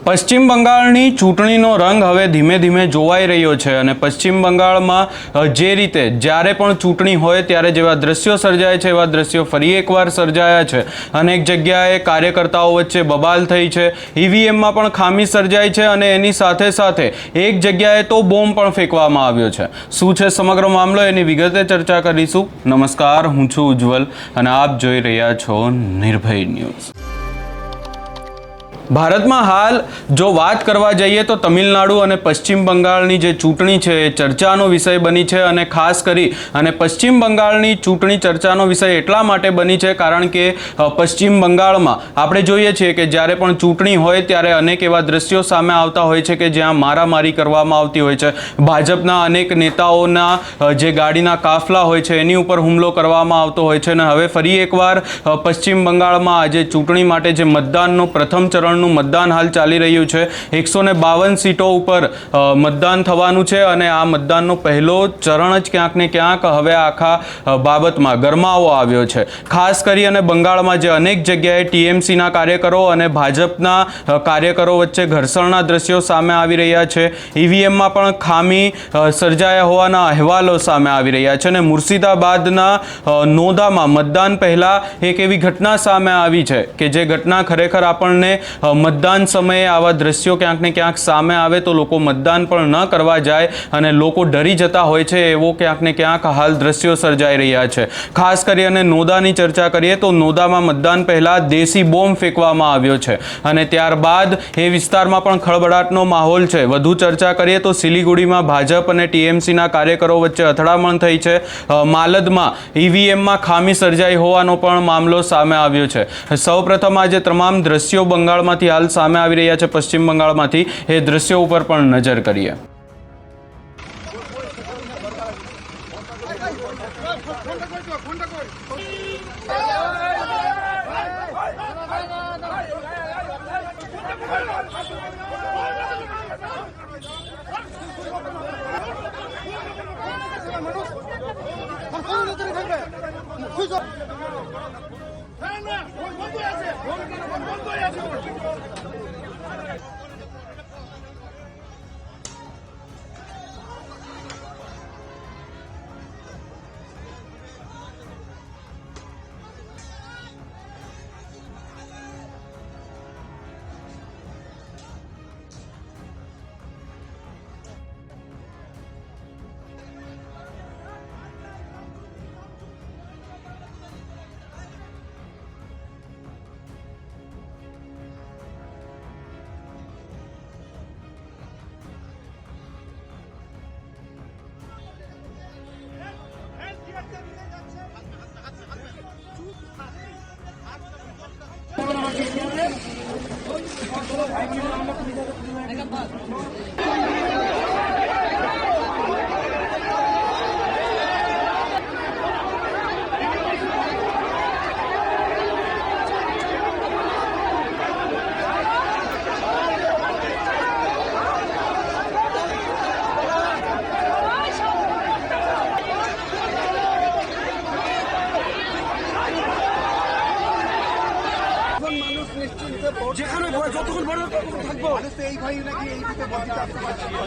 પશ્ચિમ બંગાળની ચૂંટણીનો રંગ હવે ધીમે ધીમે જોવાઈ રહ્યો છે અને પશ્ચિમ બંગાળમાં જે રીતે જ્યારે પણ ચૂંટણી હોય ત્યારે જેવા દ્રશ્યો સર્જાય છે એવા દ્રશ્યો ફરી એકવાર સર્જાયા છે। અનેક જગ્યાએ કાર્યકર્તાઓ વચ્ચે બબાલ થઈ છે, ઈવીએમમાં પણ ખામી સર્જાઈ છે અને એની સાથે સાથે એક જગ્યાએ તો બોમ્બ પણ ફેંકવામાં આવ્યો છે। શું છે સમગ્ર મામલો એની વિગતે ચર્ચા કરીશું। નમસ્કાર, હું છું ઉજ્જવલ અને આપ જોઈ રહ્યા છો નિર્ભય ન્યૂઝ। ભારતમાં હાલ જો વાત કરવા જઈએ તો તમિલનાડુ અને પશ્ચિમ બંગાળની જે ચૂંટણી છે એ ચર્ચાનો વિષય બની છે અને ખાસ કરી અને પશ્ચિમ બંગાળની ચૂંટણી ચર્ચાનો વિષય એટલા માટે બની છે કારણ કે પશ્ચિમ બંગાળમાં આપણે જોઈએ છીએ કે જ્યારે પણ ચૂંટણી હોય ત્યારે અનેક એવા દ્રશ્યો સામે આવતા હોય છે કે જ્યાં મારામારી કરવામાં આવતી હોય છે। ભાજપના અનેક નેતાઓના જે ગાડીના કાફલા હોય છે એની ઉપર હુમલો કરવામાં આવતો હોય છે અને હવે ફરી એકવાર પશ્ચિમ બંગાળમાં આજે ચૂંટણી માટે જે મતદાનનો પ્રથમ ચરણ મતદાન હાલ ચાલી રહ્યું છે। 152 સીટો ઉપર મતદાન થવાનું છે અને આ મતદાનનો પહેલો ચરણ જ ક્યાંક ને ક્યાંક હવે આખા બાબતમાં ગરમાવો આવ્યો છે। ખાસ કરી અને બંગાળમાં જે અનેક જગ્યાએ ટીએમસીના કાર્યકરો અને ભાજપના કાર્યકરો વચ્ચે ઘર્ષણના દ્રશ્યો સામે આવી રહ્યા છે। ઈવીએમમાં પણ ખામી સર્જાયા હોવાના અહેવાલો સામે આવી રહ્યા છે અને મુર્શિદાબાદના નોદામાં મતદાન પહેલા એક એવી ઘટના સામે આવી છે કે જે ઘટના ખરેખર આપણને મતદાન સમયે આવા દ્રશ્યો ક્યાંક ને ક્યાંક સામે આવે તો લોકો મતદાન પણ ન કરવા જાય અને લોકો ડરી જતા હોય છે એવો ક્યાંક ને ક્યાંક હાલ દ્રશ્યો સર્જાઈ રહ્યા છે। ખાસ કરી અને નોદાની ચર્ચા કરીએ તો નોદામાં મતદાન પહેલા દેશી બોમ્બ ફેંકવામાં આવ્યો છે અને ત્યારબાદ એ વિસ્તારમાં પણ ખળબળાટનો માહોલ છે। વધુ ચર્ચા કરીએ તો સિલિગુડીમાં ભાજપ અને ટીએમસીના કાર્યકરો વચ્ચે અથડામણ થઈ છે। માલદમાં ઈવીએમમાં ખામી સર્જાઈ હોવાનો પણ મામલો સામે આવ્યો છે। સૌપ્રથમ આજે તમામ દ્રશ્યો બંગાળમાંથી હાલ સામે આવી રહ્યા છે પશ્ચિમ બંગાળમાંથી, એ દ્રશ્યો ઉપર પણ નજર કરીએ।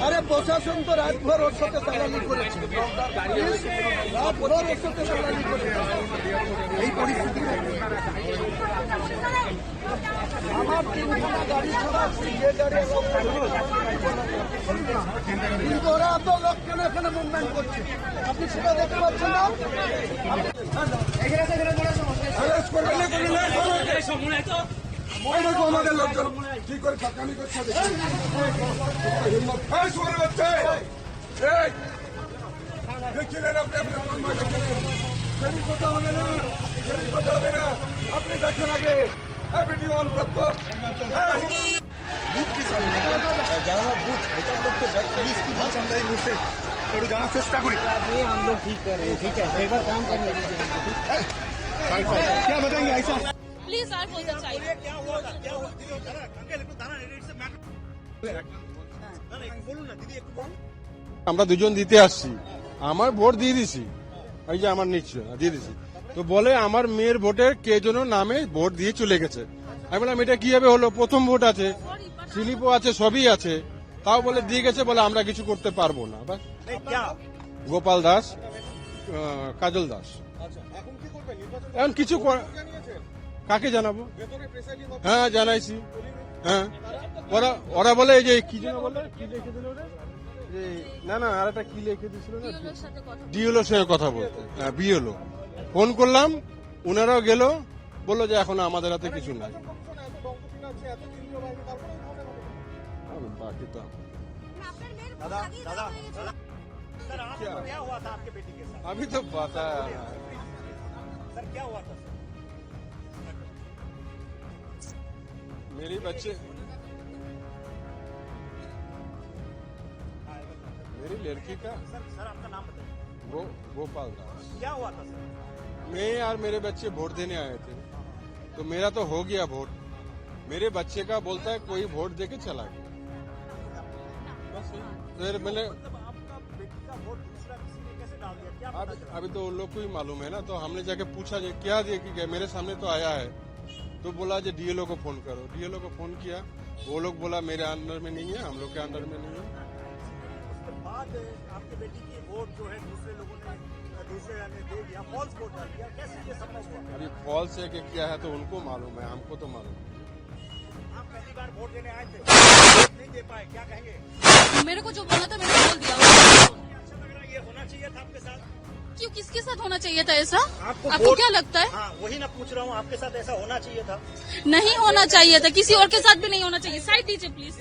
अरे प्रशासन तो रात भर ওর সাথে দালালি করেছে, রাত ভর ওর সাথে দালালি করেছে। এই পরিস্থিতি আমার 3খানা গাড়ি ছাড়া যে গাড়ি কিন্তু ওরা এত লোক কেন এখানে মুভমেন্ট করছে আপনি সেটা দেখতে পাচ্ছেন না? আমাদের লোকজন কি করে চাকানি করছে আপনি দেখেন আগে ভিডিও অন করতো যারা বুথ এটা করতে চায় পুলিশ की भाषा আমরা এই মুহূর্তে একটু জানার চেষ্টা করি। हम लोग ठीक कर रहे हैं, ठीक है, एक बार काम करने दीजिए। क्या बताएंगे ऐसा? प्लीज सर हो जाए क्या हुआ था, क्या हुआ दीदी जरा अंकल একটু দাঁড়ান, এটা ম্যাটার না না বলুন না দিদি একটু বলুন। আমরা দুজন দিতে আসছি, আমার ভোট দিয়ে দিছি, এই যে আমার নিচ্ছে দিয়ে দিছি, তো বলে আমার মেয়ের ভোটে কে যেন নামে ভোট দিয়ে চলে গেছে। আমি বললাম এটা কিভাবে হলো, প্রথম ভোট আছে স্লিপও আছে, সবই আছে, তাও বলে দিয়ে গেছে, বলে আমরা কিছু করতে পারবো না। বাস। नहीं क्या গোপাল দাস, কাজল দাস। এখন কিছু কাকে জানাবো? হ্যাঁ জানাইছি। হ্যাঁ ওরা বলে এই যে কি যেন বলে, কি লিখে দিল ওরা? না না, আর একটা কি লিখে দিছিল না, ডিওলোর সঙ্গে কথা বলতে। হ্যাঁ বিওলো ফোন করলাম, ওনারাও গেল, বললো যে এখন আমাদের হাতে কিছু নাই। বাকি তো दादा दादा सर आपको क्या हुआ था आपके बेटी के साथ अभी तो पता सर क्या हुआ था मेरी बच्चे मेरी लड़की का सर सर आपका नाम बताइए वो गोपाल दास। क्या हुआ था सर मैं यार मेरे बच्चे वोट देने आए थे, तो मेरा तो हो गया वोट, मेरे बच्चे का बोलता है कोई वोट देके चला गया। फिर मैंने आपका बेटी का वोट दूसरा किसी ने कैसे डाल दिया क्या पता चला अभी तो उन लोग को ही मालूम है ना, तो हमने जाके पूछा जे क्या दिया कि क्या, मेरे सामने तो आया है, तो बोला जे डीएलओ को फोन करो। डीएलओ को फोन किया, वो लोग बोला मेरे अंडर में नहीं है, हम लोग के अंडर में नहीं है। उसके बाद आपकी बेटी की वोट जो है दूसरे लोगों ने दूसरे ने दे दिया फॉल्स वोट डाल दिया कैसे ये संभव हुआ अभी फॉल्स है कि क्या है तो उनको मालूम है, हमको तो मालूम है। आप पहली बार वोट देने आए थे वोट नहीं दे पाए क्या कहेंगे मेरे को जो बोला था मैंने बोल दिया। अच्छा लग रहा है ये होना चाहिए था आपके साथ क्यों, किसके साथ होना चाहिए था ऐसा? आपको आपको वोट- क्या लगता है? हाँ वही ना पूछ रहा हूँ आपके साथ ऐसा होना चाहिए था नहीं होना चाहिए था, किसी और के साथ भी नहीं होना चाहिए। साइड दीजिए प्लीज।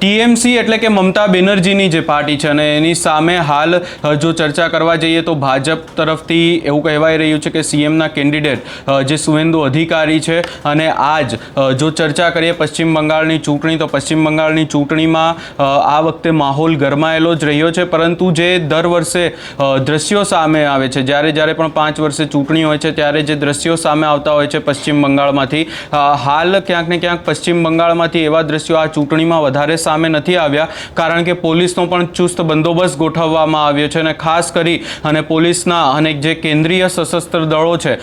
ટીએમસી એટલે કે મમતા બેનર્જીની જે પાર્ટી છે અને એની સામે હાલ જો ચર્ચા કરવા જઈએ તો ભાજપ તરફથી એવું કહેવાઈ રહ્યું છે કે સીએમના કેન્ડિડેટ જે સુવેન્દુ અધિકારી છે અને આજ જો ચર્ચા કરીએ પશ્ચિમ બંગાળની ચૂંટણી, તો પશ્ચિમ બંગાળની ચૂંટણીમાં આ વખતે માહોલ ગરમાયેલો જ રહ્યો છે, પરંતુ જે દર વર્ષે દ્રશ્યો સામે આવે છે, જ્યારે પણ 5 વર્ષે ચૂંટણી હોય છે ત્યારે જે દ્રશ્યો સામે આવતા હોય છે પશ્ચિમ બંગાળમાંથી, હાલ ક્યાંક ને ક્યાંક પશ્ચિમ બંગાળમાંથી એવા દ્રશ્યો આ ચૂંટણીમાં વધારે સામે નથી આવ્યા, કારણ કે પોલીસનો પણ ચુસ્ત બંદોબસ્ત ગોઠવવામાં આવ્યો છે અને ખાસ કરી અને પોલીસના અને જે કેન્દ્રીય સશસ્ત્ર દળો છે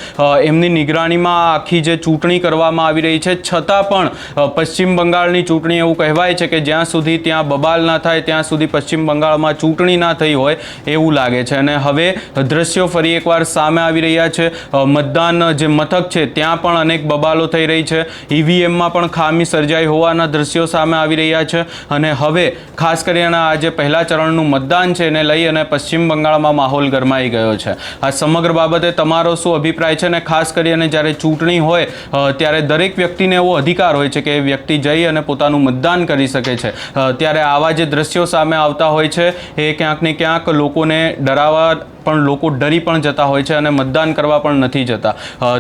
એમની નિગરાણીમાં આખી જે ચૂંટણી કરવામાં આવી રહી છે, છતાં પણ પશ્ચિમ બંગાળની ચૂંટણી એવું કહેવાય છે કે જ્યાં સુધી ત્યાં બબાલ ના થાય ત્યાં સુધી પશ્ચિમ બંગાળમાં ચૂંટણી ના થઈ હોય એવું લાગે છે। અને હવે દ્રશ્યો ફરી એકવાર સામે આવી રહ્યા છે, મતદાન જે મથક છે ત્યાં પણ અનેક બબાલો થઈ રહી છે, ઈવીએમમાં પણ ખામી સર્જાઈ હોવાના દ્રશ્યો સામે આવી રહ્યા છે અને હવે ખાસ કરીને આ જે પહેલા ચરણનું મતદાન છે એને લઈ અને પશ્ચિમ બંગાળમાં માહોલ ગરમાઈ ગયો છે। આ સમગ્ર બાબતે તમારો શું અભિપ્રાય છે? અને ખાસ કરીને જ્યારે ચૂંટણી હોય ત્યારે દરેક વ્યક્તિને એવો અધિકાર હોય છે કે એ વ્યક્તિ જઈ અને પોતાનું મતદાન કરી શકે છે, ત્યારે આવા જે દ્રશ્યો સામે આવતા હોય છે એ ક્યાંક ને ક્યાંક લોકોને ડરાવવા પણ લોકો ડરી પણ જતા હોય છે અને મતદાન કરવા પણ નથી જતા,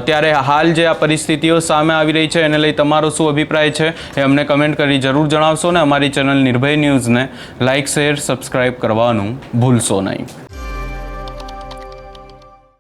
ત્યારે હાલ જે આ પરિસ્થિતિઓ સામે આવી રહી છે એને લઈ તમારો શું અભિપ્રાય છે એ અમને કમેન્ટ કરી જરૂર જણાવશો ને અમારી ચેનલ નિર્ભય ન્યૂઝને લાઇક, શેર, સબસ્ક્રાઇબ કરવાનું ભૂલશો નહીં।